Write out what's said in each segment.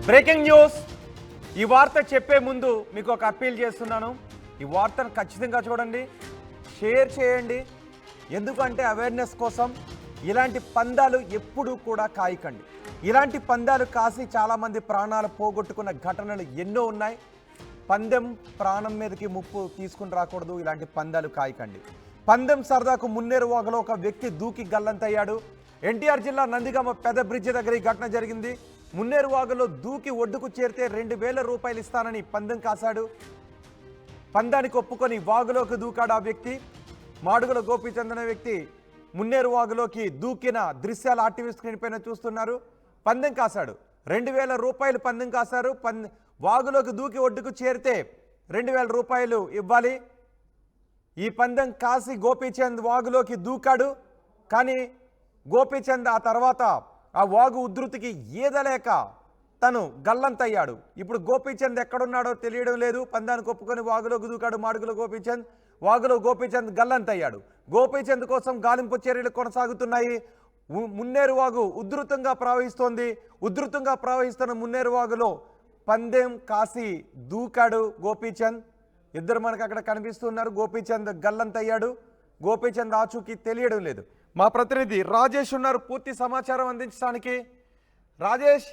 Breaking news. ఈ వార్త చెప్పే ముందు మీకు ఒక అప్పీల్ చేస్తున్నాను. ఈ వార్తను ఖచ్చితంగా చూడండి, షేర్ చేయండి. ఎందుకంటే అవేర్నెస్ కోసం. ఇలాంటి పందాలు ఎప్పుడూ కూడా కాయకండి. ఇలాంటి పందాలు కాసి చాలామంది ప్రాణాలు పోగొట్టుకున్న ఘటనలు ఎన్నో ఉన్నాయి. పందెం ప్రాణం మీదకి ముప్పు తీసుకుని రాకూడదు. ఇలాంటి పందాలు కాయకండి. పందెం సరదాకు మున్నేరువాగలో ఒక వ్యక్తి దూకి గల్లంతయ్యాడు. ఎన్టీఆర్ జిల్లా నందిగామ పెద్ద బ్రిడ్జి దగ్గర ఈ ఘటన జరిగింది. మున్నేరువాగలో దూకి ఒడ్డుకు చేరితే 2000 రూపాయలు ఇస్తానని పందెం కాశాడు. పందానికి ఒప్పుకొని వాగులోకి దూకాడు ఆ వ్యక్తి. మాడుగుల గోపీచంద్ అనే వ్యక్తి మున్నేరువాగులోకి దూకిన దృశ్యాలు ఆర్టీవీ స్క్రీన్ పైన చూస్తున్నారు. పందెం కాశాడు, 2000 రూపాయలు పందెం కాశారు. వాగులోకి దూకి ఒడ్డుకు చేరితే 2000 రూపాయలు ఇవ్వాలి. ఈ పందెం కాసి గోపీచంద్ వాగులోకి దూకాడు. కానీ గోపీచంద్ ఆ తర్వాత ఆ వాగు ఉధృతికి ఈదలేక తను గల్లంతయ్యాడు. ఇప్పుడు గోపీచంద్ ఎక్కడున్నాడో తెలియడం లేదు. పందానికి ఒప్పుకొని వాగులోకి దూకాడు మాడుగుల గోపీచంద్. వాగులో గోపీచంద్ గల్లంతయ్యాడు. గోపీచంద్ కోసం గాలింపు చర్యలు కొనసాగుతున్నాయి. మున్నేరువాగు ఉధృతంగా ప్రవహిస్తోంది. ఉధృతంగా ప్రవహిస్తున్న మున్నేరువాగులో పందెం కాసి దూకాడు గోపీచంద్. ఇద్దరు మనకు అక్కడ కనిపిస్తున్నారు. గోపీచంద్ గల్లంతయ్యాడు. గోపీచంద్ ఆచూకీ తెలియడం లేదు. మా ప్రతినిధి రాజేష్ ఉన్నారు పూర్తి సమాచారం అందించడానికి. రాజేష్,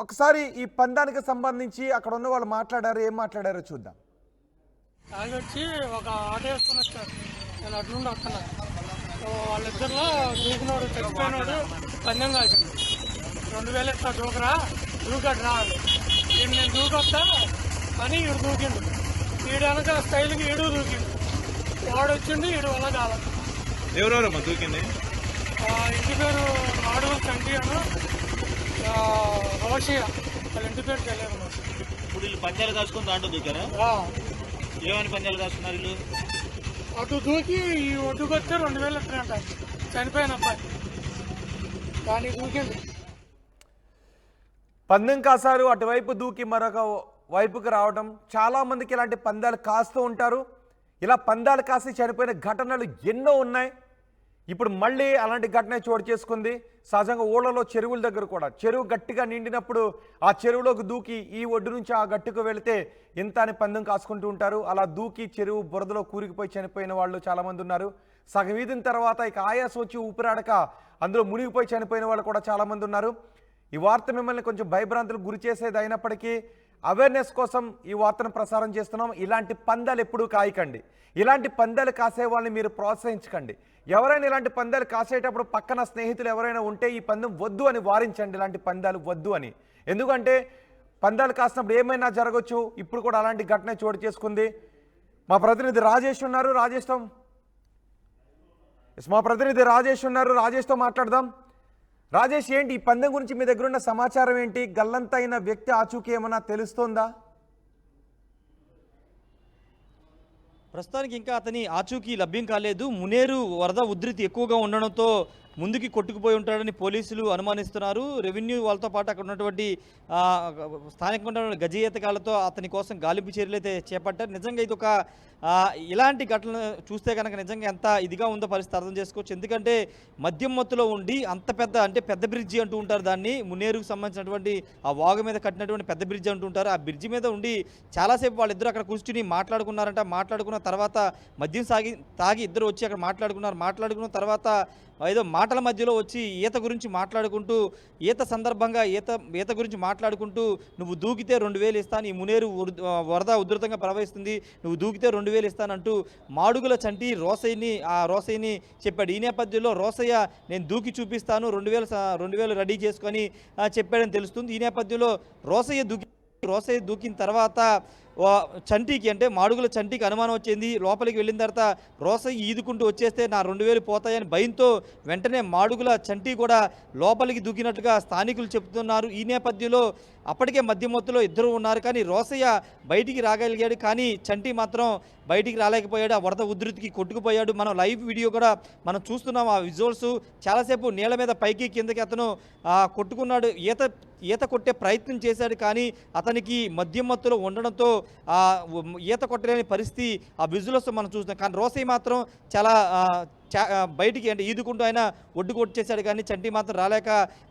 ఒకసారి ఈ పందానికి సంబంధించి అక్కడ ఉన్న వాళ్ళు మాట్లాడారు, ఏం మాట్లాడారో చూద్దాం. వచ్చి ఒక ఆటో వేసుకొని వచ్చారు. నేను అట్లుండి వస్తున్నా. వాళ్ళిద్దరిలో దూకినోడు చచ్చిపోయినోడు పందెం కాల్చింది. 2000 ఇస్తా దూకరా, దూకడు రా నేను దూకొస్తా అని ఈడు దూకిండు. ఈడు వెనక స్టైల్కి ఈడు దూకిండు. వాడు వచ్చిండు, ఈడు వల్ల కాల. ఎవరెవరమ్మా దూకింది? ఇంటి పేరు మాడుగుల చంటి అను రోషియ. వాళ్ళ ఇంటి పేరు తెలియదు. ఇప్పుడు వీళ్ళు పంచాలు కాసుకుని దాంట్లో దూకారా? ఏమని పంచాలు కాసుకున్నారు వీళ్ళు? అటు దూకి ఈ ఒడ్డుకొస్తే 2000 ఇస్తారంట చనిపోయిన అబ్బాయి. కానీ దూకింది. పందెం కాసారు, అటువైపు దూకి మరొక వైపుకి రావడం. చాలామందికి ఇలాంటి పందాలు కాస్తూ ఉంటారు. ఇలా పందాలు కాసి చనిపోయిన ఘటనలు ఎన్నో ఉన్నాయి. ఇప్పుడు మళ్ళీ అలాంటి ఘటన చోటు చేసుకుంది. సహజంగా ఊళ్ళలో చెరువుల దగ్గర కూడా చెరువు గట్టిగా నిండినప్పుడు ఆ చెరువులోకి దూకి ఈ ఒడ్డు నుంచి ఆ గట్టుకు వెళితే ఇంత అని పందెం కాసుకుంటూ ఉంటారు. అలా దూకి చెరువు బురదలో కూరికిపోయి చనిపోయిన వాళ్ళు చాలామంది ఉన్నారు. సగం ఈదిన తర్వాత ఇక ఆయాసం వచ్చి ఊపిరాడక అందులో మునిగిపోయి చనిపోయిన వాళ్ళు కూడా చాలామంది ఉన్నారు. ఈ వార్త మిమ్మల్ని కొంచెం భయభ్రాంతులకు గురి చేసేది అయినప్పటికీ అవేర్నెస్ కోసం ఈ వార్తను ప్రసారం చేస్తున్నాం. ఇలాంటి పందాలు ఎప్పుడూ కాయకండి. ఇలాంటి పందాలు కాసే వాళ్ళని మీరు ప్రోత్సహించకండి. ఎవరైనా ఇలాంటి పందాలు కాసేటప్పుడు పక్కన స్నేహితులు ఎవరైనా ఉంటే ఈ పందెం వద్దు అని వారించండి. ఇలాంటి పందాలు వద్దు అని. ఎందుకంటే పందాలు కాసినప్పుడు ఏమైనా జరగచ్చు. ఇప్పుడు కూడా అలాంటి ఘటన చోటు చేసుకుంది. మా ప్రతినిధి రాజేష్ ఉన్నారు. రాజేష్తో మాట్లాడదాం. రాజేష్, ఏంటి ఈ పందెం గురించి మీ దగ్గర ఉన్న సమాచారం ఏంటి? గల్లంతైన వ్యక్తి ఆచూకీ ఏమన్నా తెలుస్తోందా? ప్రస్తుతానికి ఇంకా అతని ఆచూకీ లభ్యం కాలేదు. మునేరు వరద ఉధృతి ఎక్కువగా ఉండడంతో ముందుకి కొట్టుకుపోయి ఉంటాడని పోలీసులు అనుమానిస్తున్నారు. రెవెన్యూ వాళ్ళతో పాటు అక్కడ ఉన్నటువంటి స్థానికంగా ఉన్నటువంటి గజఈతగాళ్లతో అతని కోసం గాలింపు చర్యలు అయితే చేపట్టారు. నిజంగా ఇది ఒక ఇలాంటి ఘటనలు చూస్తే కనుక నిజంగా ఎంత ఇదిగా ఉందో పరిస్థితి అర్థం చేసుకోవచ్చు. ఎందుకంటే మద్యం మత్తులో ఉండి అంత పెద్ద బ్రిడ్జి అంటూ ఉంటారు దాన్ని. మున్నేరుకు సంబంధించినటువంటి ఆ వాగు మీద కట్టినటువంటి పెద్ద బ్రిడ్జి అంటూ ఉంటారు. ఆ బ్రిడ్జి మీద ఉండి చాలాసేపు వాళ్ళిద్దరూ అక్కడ కూర్చుని మాట్లాడుకున్నారంట. మాట్లాడుకున్న తర్వాత మద్యం తాగి ఇద్దరు వచ్చి అక్కడ మాట్లాడుకున్న తర్వాత ఏదో మాటల మధ్యలో వచ్చి ఈత గురించి మాట్లాడుకుంటూ ఈత గురించి మాట్లాడుకుంటూ నువ్వు దూకితే 2000 ఇస్తాను, ఈ మునేరు వరద ఉధృతంగా ప్రవహిస్తుంది, నువ్వు దూకితే 2000 ఇస్తానంటూ మాడుగుల చంటి రోసయ్యని చెప్పాడు. ఈ నేపథ్యంలో రోసయ్య నేను దూకి చూపిస్తాను 2000 రెడీ చేసుకొని చెప్పాడని తెలుస్తుంది. ఈ నేపథ్యంలో రోసయ్య దూకిన తర్వాత చంటికి అంటే మాడుగుల చంటికి అనుమానం వచ్చింది. లోపలికి వెళ్ళిన తర్వాత రోసయ్య ఈదుకుంటూ వచ్చేస్తే నా 2000 పోతాయని భయంతో వెంటనే మాడుగుల చంటి కూడా లోపలికి దూకినట్లుగా స్థానికులు చెబుతున్నారు. ఈ నేపథ్యంలో అప్పటికే మధ్యమత్తులో ఇద్దరు ఉన్నారు. కానీ రోసయ్య బయటికి రాగలిగాడు, కానీ చంటి మాత్రం బయటికి రాలేకపోయాడు. ఆ వరద ఉధృతికి కొట్టుకుపోయాడు. మనం లైవ్ వీడియో కూడా మనం చూస్తున్నాం. ఆ విజువల్స్ చాలాసేపు నీళ్ళ మీద పైకి కిందకి అతను కొట్టుకున్నాడు. ఈత కొట్టే ప్రయత్నం చేశాడు, కానీ అతనికి మద్యం మత్తులో ఉండడంతో ఈత కొట్టలేని పరిస్థితి ఆ విజువల్స్ మనం చూస్తున్నాం. కానీ రోసయ్య మాత్రం బయటికి అంటే ఈదుకుంటూ ఆయన ఒడ్డుకు వచ్చేసాడు, కానీ చంటి మాత్రం రాలేక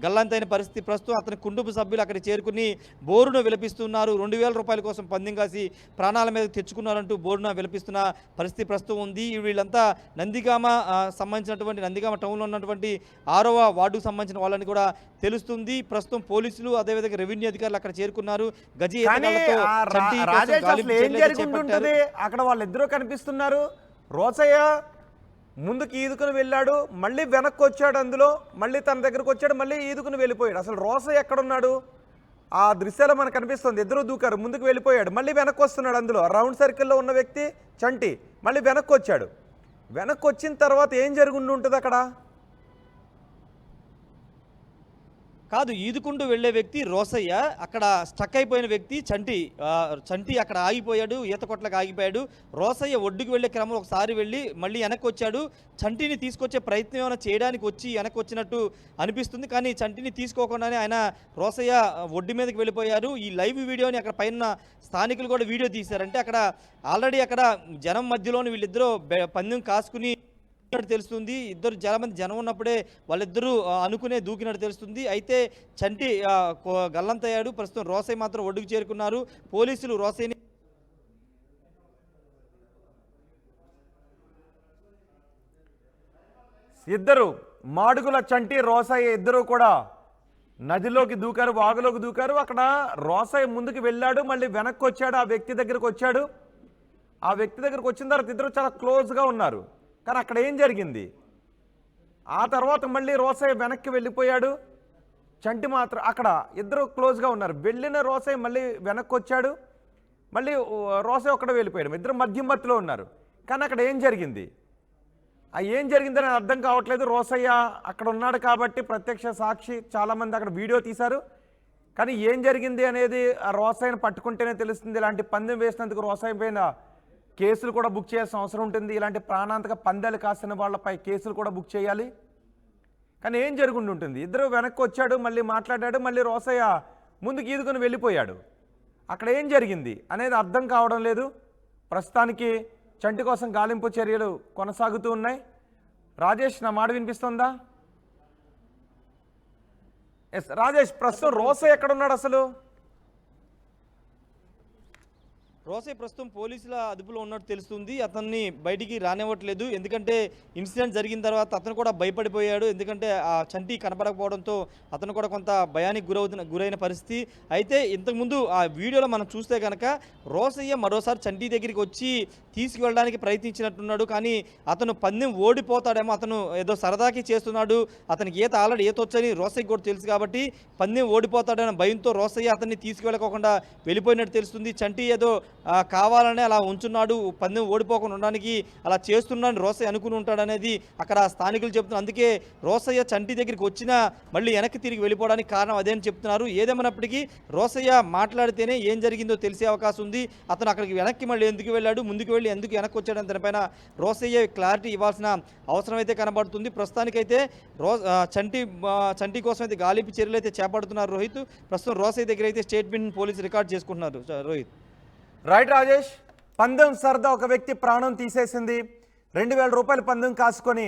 గల్లంతైన పరిస్థితి. ప్రస్తుతం అతని కుటుంబ సభ్యులు అక్కడ చేరుకుని బోరును విలపిస్తున్నారు. 2000 రూపాయల కోసం పందెం కాసి ప్రాణాల మీద తెచ్చుకున్నారంటూ బోరున విలపిస్తున్న పరిస్థితి ప్రస్తుతం ఉంది. వీళ్ళంతా నందిగామ సంబంధించినటువంటి నందిగామ టౌన్లో ఉన్నటువంటి 6వ వార్డుకు సంబంధించిన వాళ్ళని కూడా తెలుస్తుంది. ప్రస్తుతం పోలీసులు అదేవిధంగా రెవెన్యూ అధికారులు అక్కడ చేరుకున్నారు. గజి అక్కడ వాళ్ళిద్దరూ కనిపిస్తున్నారు. రోసయ్య ముందుకు ఈదుకుని వెళ్ళాడు, మళ్ళీ వెనక్కి వచ్చాడు, అందులో మళ్ళీ తన దగ్గరకు వచ్చాడు, మళ్ళీ ఈదుకుని వెళ్ళిపోయాడు. అసలు రోసయ్య ఎక్కడున్నాడు? ఆ దృశ్యాలు మనకు కనిపిస్తుంది. ఇద్దరు దూకారు, ముందుకు వెళ్ళిపోయాడు, మళ్ళీ వెనక్కి వస్తున్నాడు. అందులో రౌండ్ సర్కిల్లో ఉన్న వ్యక్తి చంటి మళ్ళీ వెనక్కి వచ్చాడు. వెనక్కి వచ్చిన తర్వాత ఏం జరిగి ఉంటుంది అక్కడ? కాదు, ఈదుకుంటూ వెళ్లే వ్యక్తి రోసయ్య, అక్కడ స్టక్ అయిపోయిన వ్యక్తి చంటి అక్కడ ఆగిపోయాడు, ఈత కొట్లకు ఆగిపోయాడు. రోసయ్య ఒడ్డుకు వెళ్లే క్రమంలో ఒకసారి వెళ్ళి మళ్ళీ వెనక్కి వచ్చాడు. చంటిని తీసుకొచ్చే ప్రయత్నం ఏమైనా చేయడానికి వచ్చి వెనక్కి వచ్చినట్టు అనిపిస్తుంది, కానీ చంటిని తీసుకోకుండానే ఆయన రోసయ్య ఒడ్డు మీదకి వెళ్ళిపోయారు. ఈ లైవ్ వీడియోని అక్కడ పైన స్థానికులు కూడా వీడియో తీశారంటే అక్కడ ఆల్రెడీ అక్కడ జనం మధ్యలోని వీళ్ళిద్దరూ పందెం కాసుకుని తెలుస్తుంది. ఇద్దరు చాలా మంది జనం ఉన్నప్పుడే వాళ్ళిద్దరూ అనుకునే దూకినట్టు తెలుస్తుంది. అయితే చంటి గల్లంతయ్యాడు. ప్రస్తుతం రోసయ్య మాత్రం ఒడ్డుకు చేరుకున్నారు. పోలీసులు రోసయ్యని ఇద్దరు మాడుగుల చంటి రోసయ్య ఇద్దరు కూడా నదిలోకి దూకారు, వాగులోకి దూకారు. అక్కడ రోసయ్య ముందుకు వెళ్ళాడు, మళ్ళీ వెనక్కి వచ్చాడు, ఆ వ్యక్తి దగ్గరకు వచ్చాడు. ఆ వ్యక్తి దగ్గరకు వచ్చిన తర్వాత ఇద్దరు చాలా క్లోజ్గా ఉన్నారు. కానీ అక్కడ ఏం జరిగింది? ఆ తర్వాత మళ్ళీ రోసయ్య వెనక్కి వెళ్ళిపోయాడు, చంటి మాత్రం అక్కడ ఇద్దరు క్లోజ్గా ఉన్నారు. వెళ్ళిన రోసయ్య మళ్ళీ వెనక్కి వచ్చాడు, మళ్ళీ రోసయ్య ఒక్కడ వెళ్ళిపోయాడు. ఇద్దరు మధ్యమత్తులో ఉన్నారు. కానీ అక్కడ ఏం జరిగింది? ఏం జరిగిందని అర్థం కావట్లేదు. రోసయ్య అక్కడ ఉన్నాడు కాబట్టి ప్రత్యక్ష సాక్షి, చాలామంది అక్కడ వీడియో తీశారు. కానీ ఏం జరిగింది అనేది ఆ రోసయ్యను పట్టుకుంటేనే తెలుస్తుంది. ఇలాంటి పందెం వేసినందుకు రోసయ్య పైన కేసులు కూడా బుక్ చేయాల్సిన అవసరం ఉంటుంది. ఇలాంటి ప్రాణాంతక పందాలు కాసిన వాళ్ళపై కేసులు కూడా బుక్ చేయాలి. కానీ ఏం జరుగుండి ఉంటుంది? ఇద్దరు వెనక్కి వచ్చాడు, మళ్ళీ మాట్లాడాడు, మళ్ళీ రోసయ్య ముందుకు ఈదుకొని వెళ్ళిపోయాడు. అక్కడ ఏం జరిగింది అనేది అర్థం కావడం లేదు. ప్రస్తుతానికి చంటి కోసం గాలింపు చర్యలు కొనసాగుతూ ఉన్నాయి. రాజేష్, నా మాట వినిపిస్తుందా? ఎస్ రాజేష్, ప్రస్తుతం రోసయ్య ఎక్కడున్నాడు అసలు? రోసయ్య ప్రస్తుతం పోలీసుల అదుపులో ఉన్నట్టు తెలుస్తుంది. అతన్ని బయటికి రానివ్వట్లేదు, ఎందుకంటే ఇన్సిడెంట్ జరిగిన తర్వాత అతను కూడా భయపడిపోయాడు. ఎందుకంటే ఆ చంటి కనపడకపోవడంతో అతను కూడా కొంత భయానికి గురైన పరిస్థితి. అయితే ఇంతకుముందు ఆ వీడియోలో మనం చూస్తే కనుక రోసయ్య మరోసారి చంటి దగ్గరికి వచ్చి తీసుకువెళ్ళడానికి ప్రయత్నించినట్టున్నాడు. కానీ అతను పందెం ఓడిపోతాడేమో, అతను ఏదో సరదాకి చేస్తున్నాడు, అతనికి ఆల్రెడీ వచ్చని రోసయ్య కూడా తెలుసు కాబట్టి పందెం ఓడిపోతాడనే భయంతో రోసయ్య అతన్ని తీసుకువెళ్ళకోకుండా వెళ్ళిపోయినట్టు తెలుస్తుంది. చంటి ఏదో కావాలనే అలా ఉంచున్నాడు, పందెం ఓడిపోకుండా ఉండడానికి అలా చేస్తున్నాడు రోసయ్య అనుకుని ఉంటాడనేది అక్కడ స్థానికులు చెప్తున్నారు. అందుకే రోసయ్య చంటి దగ్గరికి వచ్చినా మళ్ళీ వెనక్కి తిరిగి వెళ్ళిపోవడానికి కారణం అదే అని చెప్తున్నారు. ఏదేమైనప్పటికీ రోసయ్య మాట్లాడితేనే ఏం జరిగిందో తెలిసే అవకాశం ఉంది. అతను అక్కడికి వెనక్కి మళ్ళీ ఎందుకు వెళ్ళాడు, ముందుకు వెళ్ళి ఎందుకు వెనక్కి వచ్చాడని దానిపైన రోసయ్య క్లారిటీ ఇవ్వాల్సిన అవసరం అయితే కనబడుతుంది. ప్రస్తుతానికైతే చంటి కోసం అయితే గాలింపు చర్యలు అయితే చేపడుతున్నారు రోహిత్. ప్రస్తుతం రోసయ్య దగ్గర అయితే స్టేట్మెంట్ పోలీసు రికార్డ్ చేసుకుంటున్నారు రోహిత్. రైట్ రాజేష్, పందెం సరదా ఒక వ్యక్తి ప్రాణం తీసేసింది. 2000 రూపాయల పందెం కాసుకొని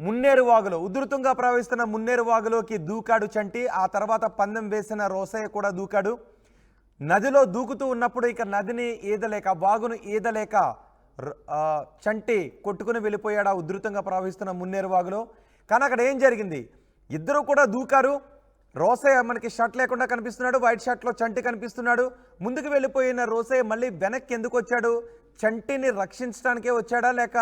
మున్నేరు వాగులో ఉధృతంగా ప్రవహిస్తున్న మున్నేరు వాగులోకి దూకాడు చంటి. ఆ తర్వాత పందెం వేసిన రోసయ్య కూడా దూకాడు. నదిలో దూకుతూ ఉన్నప్పుడు ఇక నదిని ఈదలేక, వాగును ఈదలేక చంటి కొట్టుకుని వెళ్ళిపోయాడు ఆ ఉధృతంగా ప్రవహిస్తున్న మున్నేరు వాగులో. కానీ అక్కడ ఏం జరిగింది? ఇద్దరు కూడా దూకారు. రోసయ్య మనకి షర్ట్ లేకుండా కనిపిస్తున్నాడు, వైట్ షర్ట్లో చంటి కనిపిస్తున్నాడు. ముందుకు వెళ్ళిపోయిన రోసయ్య మళ్ళీ వెనక్కి ఎందుకు వచ్చాడు? చంటిని రక్షించడానికే వచ్చాడా లేక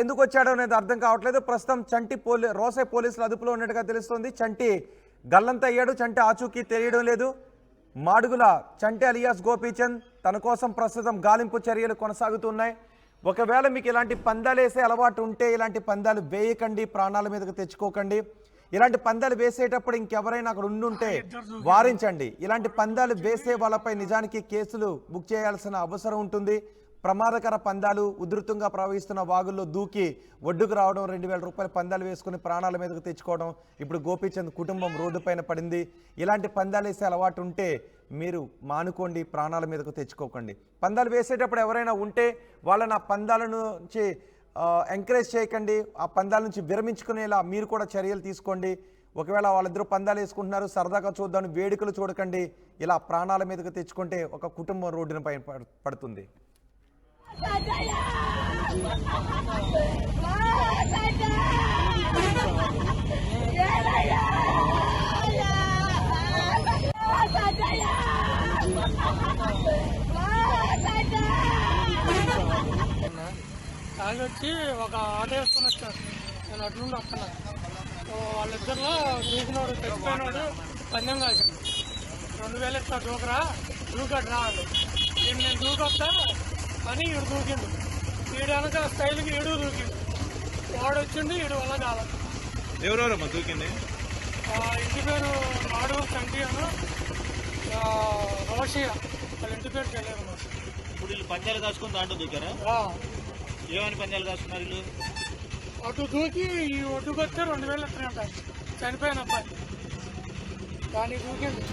ఎందుకు వచ్చాడో అనేది అర్థం కావట్లేదు. ప్రస్తుతం చంటి రోసయ్య పోలీసులు అదుపులో ఉన్నట్టుగా తెలుస్తోంది. చంటి గల్లంత అయ్యాడు, చంటి ఆచూకీ తెలియడం లేదు. మాడుగుల చంటి అలియాస్ గోపీచంద్, తన కోసం ప్రస్తుతం గాలింపు చర్యలు కొనసాగుతున్నాయి. ఒకవేళ మీకు ఇలాంటి పందాలు వేసే అలవాటు ఉంటే ఇలాంటి పందాలు వేయకండి, ప్రాణాల మీదకు తెచ్చుకోకండి. ఇలాంటి పందాలు వేసేటప్పుడు ఇంకెవరైనా అక్కడ ఉండుంటే వారించండి. ఇలాంటి పందాలు వేసే వాళ్ళపై నిజానికి కేసులు బుక్ చేయాల్సిన అవసరం ఉంటుంది. ప్రమాదకర పందాలు, ఉధృతంగా ప్రవహిస్తున్న వాగుల్లో దూకి ఒడ్డుకు రావడం, 2000 రూపాయల పందాలు వేసుకుని ప్రాణాల మీదకు తెచ్చుకోవడం, ఇప్పుడు గోపీచంద్ కుటుంబం రోడ్డు పైన పడింది. ఇలాంటి పందాలు వేసే అలవాటు ఉంటే మీరు మానుకోండి, ప్రాణాల మీదకు తెచ్చుకోకండి. పందాలు వేసేటప్పుడు ఎవరైనా ఉంటే వాళ్ళని ఆ పందాల నుంచి ఎంకరేజ్ చేయకండి. ఆ పందాల నుంచి విరమించుకునేలా మీరు కూడా చర్యలు తీసుకోండి. ఒకవేళ వాళ్ళిద్దరూ పందాలు వేసుకుంటున్నారు, సరదాగా చూద్దాం, వేడుకలు చూడకండి. ఇలా ప్రాణాల మీదకి తెచ్చుకుంటే ఒక కుటుంబం రోడ్డున పైన పడుతుంది. తాగి వచ్చి ఒక ఆటో వేసుకొని వచ్చారు. నేను అట్లుండి వస్తున్నా. వాళ్ళిద్దరిలో దూకినోడు చచ్చిపోయినోడు పందెం కాల్చాడు. 2000 ఇస్తా దూకరా, దూకడు రా అని. నేను దూకొస్తా అని ఈడు దూకిండు. ఈడు వెనక స్టైల్కి ఈడు దూకిండు. వాడు వచ్చిండు, ఈడు వల్ల కాదు. ఎవరెవరమ్మా దూకింది? ఇంటి పేరు నాడు కంటి అను రోషియా, వాళ్ళ ఇంటి పేరు తెలియదు నాకు. ఇప్పుడు వీళ్ళు పందాలు కాసుకుని దాంట్లో దూకారా? ఏమని పందాలు కాసుకున్నారు వీళ్ళు? అటు దూకి ఈ ఒడ్డుకొస్తే 2000 ఇస్తానంట. చనిపోయిన అబ్బాయి దానికి దూకింది.